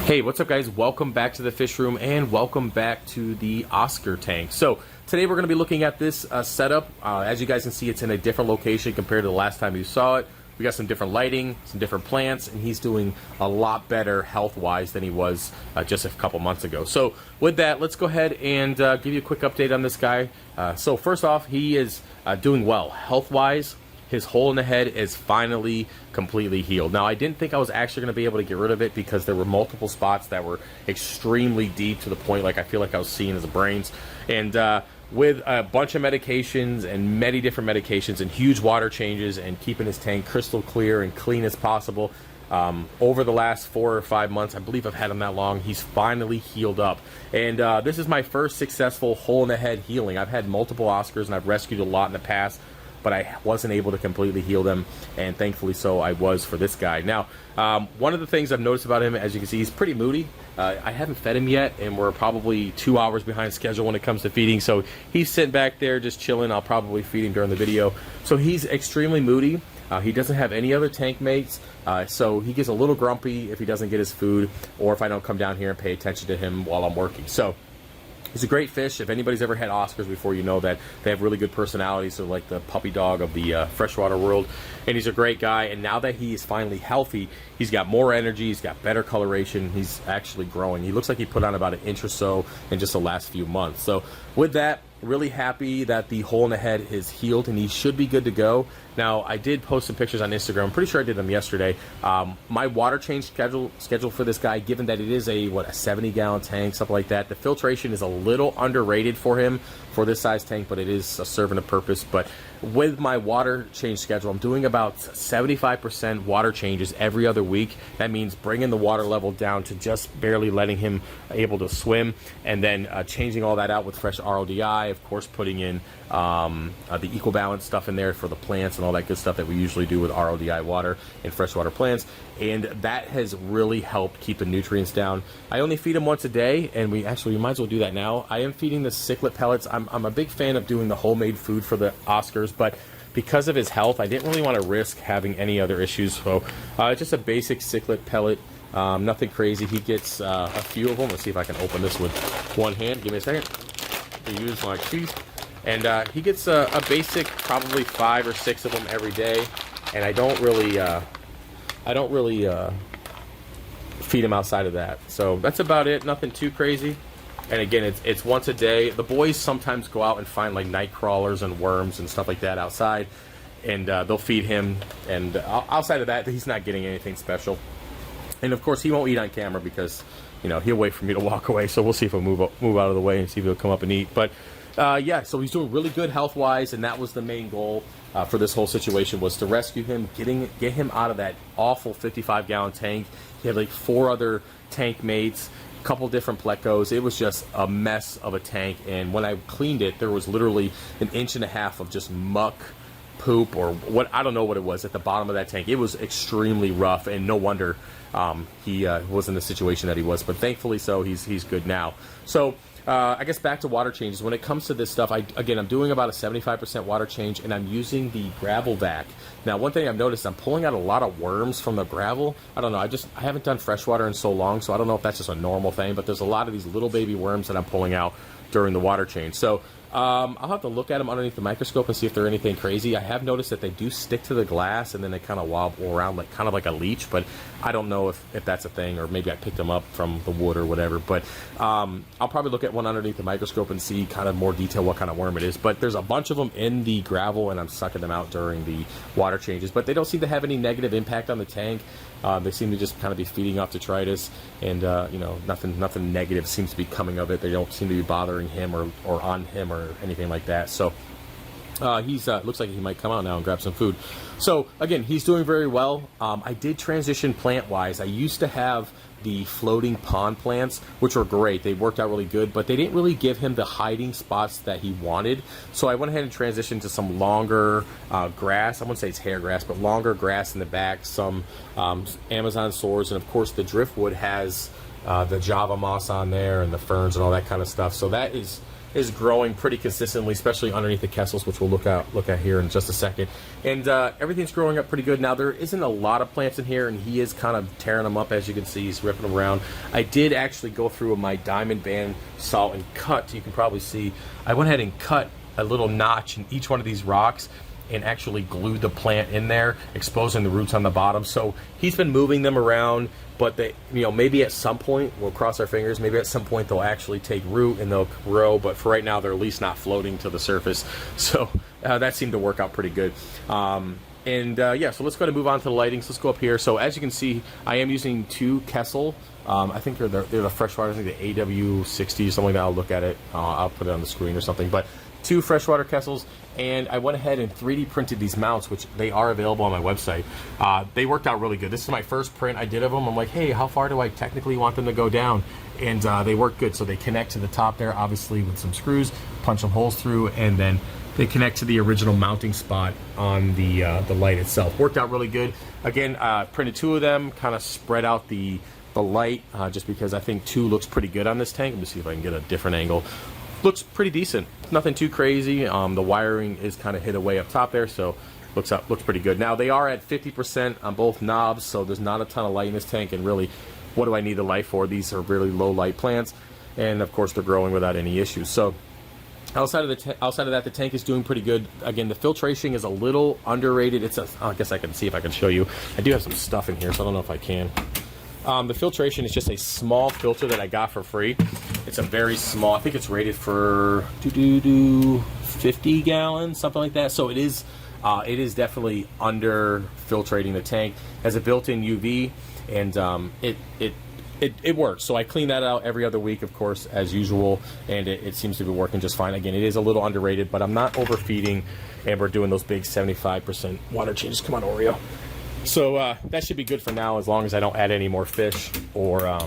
Hey, what's up guys? Welcome back to the fish room and welcome back to the Oscar tank. So today we're going to be looking at this setup. As you guys can see, it's in a different location compared to the last time you saw it. We got some different lighting, some different plants, and he's doing a lot better health-wise than he was just a couple months ago. So with that, let's go ahead and give you a quick update on this guy. So first off, he is doing well health-wise. His hole in the head is finally completely healed. Now, I didn't think I was actually going to be able to get rid of it because there were multiple spots that were extremely deep to the point like I feel like I was seeing his brains. And with a bunch of medications and many different medications and huge water changes and keeping his tank crystal clear and clean as possible, over the last 4 or 5 months, I believe I've had him that long, he's finally healed up. And this is my first successful hole in the head healing. I've had multiple Oscars and I've rescued a lot in the past, but I wasn't able to completely heal them, and thankfully so I was for this guy. Now, one of the things I've noticed about him, as you can see, he's pretty moody. I haven't fed him yet, and we're probably 2 hours behind schedule when it comes to feeding, so he's sitting back there just chilling. I'll probably feed him during the video. So he's extremely moody. He doesn't have any other tank mates, so he gets a little grumpy if he doesn't get his food or if I don't come down here and pay attention to him while I'm working. So he's a great fish. If anybody's ever had Oscars before, you know that they have really good personalities. So like the puppy dog of the freshwater world. And he's a great guy. And now that he is finally healthy, he's got more energy. He's got better coloration. He's actually growing. He looks like he put on about an inch or so in just the last few months. So with that, really happy that the hole in the head is healed and he should be good to go. Now, I did post some pictures on Instagram. I'm pretty sure I did them yesterday. My water change schedule for this guy, given that it is a 70-gallon tank, something like that. The filtration is a little underrated for him for this size tank, but it is serving a purpose. But with my water change schedule, I'm doing about 75% water changes every other week. That means bringing the water level down to just barely letting him able to swim, and then changing all that out with fresh RODI, of course putting in the EcoBalance stuff in there for the plants and all that good stuff that we usually do with RODI water and freshwater plants. And that has really helped keep the nutrients down. I only feed him once a day, and we might as well do that now. I am feeding the cichlid pellets. I'm a big fan of doing the homemade food for the Oscars, but because of his health, I didn't really want to risk having any other issues. So just a basic cichlid pellet, nothing crazy. He gets a few of them. Let's see if I can open this with one hand. Give me a second to use my teeth. And he gets a basic probably 5 or 6 of them every day, and I don't really feed him outside of that. So that's about it. Nothing too crazy. And again, it's once a day. The boys sometimes go out and find like night crawlers and worms and stuff like that outside, and they'll feed him. And outside of that, he's not getting anything special. And of course, he won't eat on camera because he'll wait for me to walk away. So we'll see if he'll move out of the way and see if he'll come up and eat. But yeah, so he's doing really good health-wise, and that was the main goal for this whole situation, was to rescue him, get him out of that awful 55-gallon tank. He had like 4 other tank mates, a couple different plecos. It was just a mess of a tank, and when I cleaned it, there was literally 1.5 inches of just muck, poop, or what, I don't know what it was at the bottom of that tank. It was extremely rough, and no wonder he was in the situation that he was. But thankfully, so he's good now. So I guess back to water changes. When it comes to this stuff, I'm doing about a 75% water change, and I'm using the gravel vac. Now, one thing I've noticed, I'm pulling out a lot of worms from the gravel. I don't know, I haven't done freshwater in so long, so I don't know if that's just a normal thing, but there's a lot of these little baby worms that I'm pulling out during the water change. So I'll have to look at them underneath the microscope and see if they're anything crazy. I have noticed that they do stick to the glass, and then they kind of wobble around kind of like a leech, but I don't know if that's a thing, or maybe I picked them up from the wood or whatever. But I'll probably look at one underneath the microscope and see kind of more detail what kind of worm it is. But there's a bunch of them in the gravel, and I'm sucking them out during the water changes. But they don't seem to have any negative impact on the tank. They seem to just kind of be feeding off detritus, and nothing negative seems to be coming of it. They don't seem to be bothering him or on him or anything like that. So he's looks like he might come out now and grab some food. So again, he's doing very well. I did transition plant-wise. I used to have the floating pond plants, which were great. They worked out really good, but they didn't really give him the hiding spots that he wanted. So I went ahead and transitioned to some longer grass. I wouldn't say it's hair grass, but longer grass in the back, some Amazon swords, and of course the driftwood has the Java moss on there and the ferns and all that kind of stuff. So that is is growing pretty consistently, especially underneath the Kessels, which we'll look at here in just a second. And everything's growing up pretty good. Now, there isn't a lot of plants in here, and he is kind of tearing them up. As you can see, he's ripping them around. I did actually go through my Diamond Band saw and cut. You can probably see I went ahead and cut a little notch in each one of these rocks and actually glued the plant in there, exposing the roots on the bottom. So he's been moving them around, but they, maybe at some point, we'll cross our fingers, maybe at some point they'll actually take root and they'll grow, but for right now they're at least not floating to the surface. So that seemed to work out pretty good. Yeah, so let's go ahead and move on to the lightings. Let's go up here. So as you can see, I am using 2 Kessel. I think they're the freshwater, I think the AW60, something like that. I'll look at it. I'll put it on the screen or something. But 2 freshwater Kessels, and I went ahead and 3D printed these mounts, which they are available on my website. They worked out really good. This is my first print I did of them. I'm like, hey, how far do I technically want them to go down? And they work good. So they connect to the top there, obviously with some screws, punch some holes through, and then they connect to the original mounting spot on the light itself. Worked out really good. Again, printed 2 of them, kind of spread out the light, just because I think 2 looks pretty good on this tank. Let me see if I can get a different angle. Looks pretty decent. Nothing too crazy. The wiring is kind of hid away up top there, so looks pretty good. Now they are at 50% on both knobs, so there's not a ton of light in this tank. And really, what do I need the light for? These are really low light plants, and of course they're growing without any issues. So outside of that, the tank is doing pretty good. Again, the filtration is a little underrated. I guess I can see if I can show you. I do have some stuff in here, so I don't know if I can. The filtration is just a small filter that I got for free. It's a very small, I think it's rated for 50 gallons, something like that. So it is definitely under filtrating the tank. It has a built-in UV, and it works. So I clean that out every other week, of course, as usual, and it seems to be working just fine. Again, it is a little underrated, but I'm not overfeeding, and we're doing those big 75% water changes. Come on, Oreo. So that should be good for now, as long as I don't add any more fish or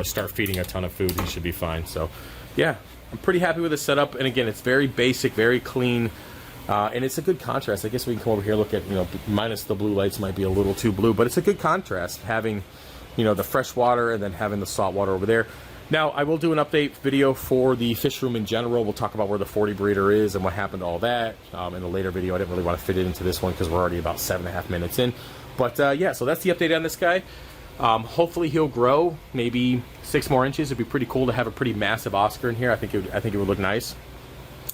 start feeding a ton of food. He should be fine. So yeah, I'm pretty happy with the setup. And again, it's very basic, very clean, and it's a good contrast. I guess we can come over here, look at, minus the blue lights might be a little too blue, but it's a good contrast having, the fresh water and then having the salt water over there. Now, I will do an update video for the fish room in general. We'll talk about where the 40 breeder is and what happened to all that in a later video. I didn't really want to fit it into this one because we're already about 7.5 minutes in. But yeah, so that's the update on this guy. Hopefully he'll grow maybe 6 more inches. It'd be pretty cool to have a pretty massive Oscar in here. I think it would look nice.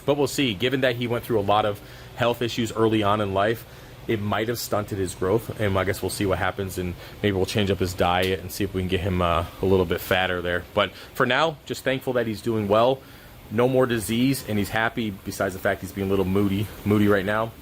But we'll see. Given that he went through a lot of health issues early on in life, it might have stunted his growth, and I guess we'll see what happens, and maybe we'll change up his diet and see if we can get him a little bit fatter there. But for now, just thankful that he's doing well, no more disease, and he's happy, besides the fact he's being a little moody right now.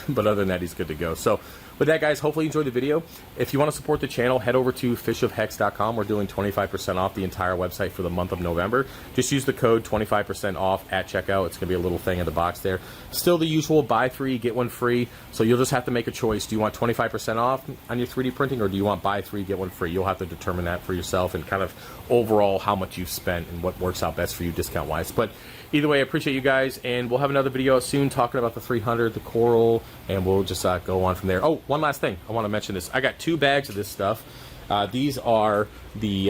But other than that, he's good to go. So with that, guys, hopefully you enjoyed the video. If you want to support the channel, head over to fishofhex.com. We're doing 25% off the entire website for the month of November. Just use the code 25% off at checkout. It's going to be a little thing in the box there. Still the usual buy 3, get 1 free. So you'll just have to make a choice. Do you want 25% off on your 3D printing, or do you want buy 3, get 1 free? You'll have to determine that for yourself and kind of overall how much you've spent and what works out best for you discount-wise. But either way, I appreciate you guys, and we'll have another video soon talking about the 300, the coral, and we'll just go on from there. Oh, one last thing. I want to mention this. I got 2 bags of this stuff. These are the,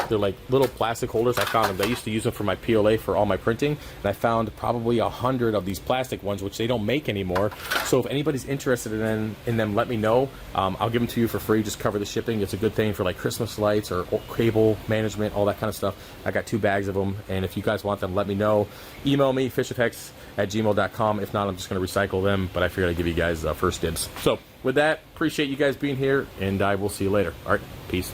they're like little plastic holders. I found them. I used to use them for my PLA for all my printing, and I found probably 100 of these plastic ones, which they don't make anymore. So if anybody's interested in them, let me know. I'll give them to you for free. Just cover the shipping. It's a good thing for like Christmas lights or cable management, all that kind of stuff. I got 2 bags of them, and if you guys want them, let me know. Email me, fishofhex@gmail.com. If not, I'm just going to recycle them, but I figured I'd give you guys first dibs. So with that, appreciate you guys being here, and I will see you later. All right, peace.